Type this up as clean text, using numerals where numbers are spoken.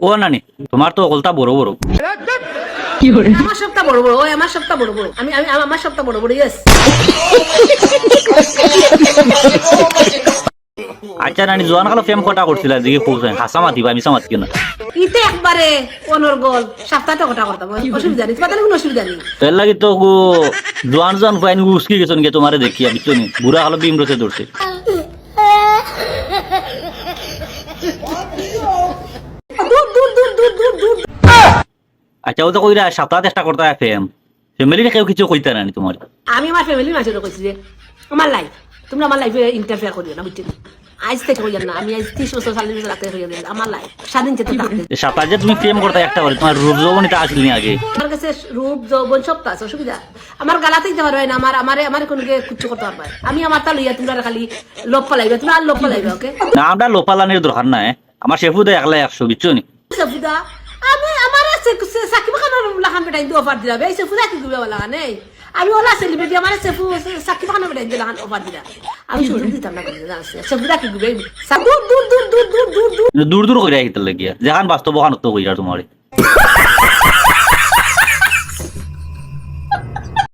ও নানি তোমার তো অকলতা বড় বড়। আমার সবটা বড় বড়, ওই আমার সবটা বড় বড়, আমি আমি আমার সবটা বড় বড়, ইয়েস। আচ্ছা নানি জোয়ান কালো ফেম কটা করছিল দিকে পৌঁছায় হাসা মাতিবা মিশা মাতি না। ইতে একবারে অনর্গল সপ্তাহটা কথা করতাম, অসুবিধা নেই, তোমাদের কোনো অসুবিধা নেই। এর লাগি তো জোয়ান জোয়ান ফাইন উস্কি গেছেন গে তোমারে দেখি আমি তো বুড়া কালো বিম রসে ধরছে। দূর দূর দূর দূর দূর দূর। আচ্ছা ও তো কইরা সপ্তাহ চেষ্টা করতে ফেম ফ্যামিলির কেউ কিছু কইতে নানি তোমার। আমি আমার ফ্যামিলির মানুষের কইছি যে আমার লাইফ, তোমরা আমার লাইফে ইন্টারফেয়ার করিও না, বুঝছো? আজ থেকে হইয়া না, আমি আজ 30 বছর 40 বছর রাখতে হইয়া গেছে আমার লাইফ, স্বাধীন চেতে থাকতে। সপ্তাহ যে তুমি ফেম করতে একটা করে তোমার রূপ যৌবনিতা আসল নি আগে। আমার কাছে রূপ যৌবন সব তো আছে, অসুবিধা আমার গালাতে দিতে পারবে না, আমার কোনো কুচ্ছ করতে পারবে না। আমি আমার তা লইয়া তোমরা খালি লোপ পালাইবে, তোমরা আর লোপ পালাইবে, ওকে? না আমরা লোপালানির দরকার নাই, আমার শেফু দেয় একলাই 100 বুঝছো নি। সফুদা আমি আমার সাকিব খানের লাখান বেটাই দিয়ে অফার দিলাম, এই সফুদা কি দিবে বলা নেই, আমি ওলা সেলিব্রিটি আমার সাকিব খানের বেটাই দিয়ে লাখান অফার দিলাম, আমি সুযোগ দিতাম না, সফুদা কি দিবে দূর দূর দূর দূর দূর দূর দূর দূর দূর করে আহিতে লাগিয়া যেখান বাস্তব ওখান তো কইরা তোমারে।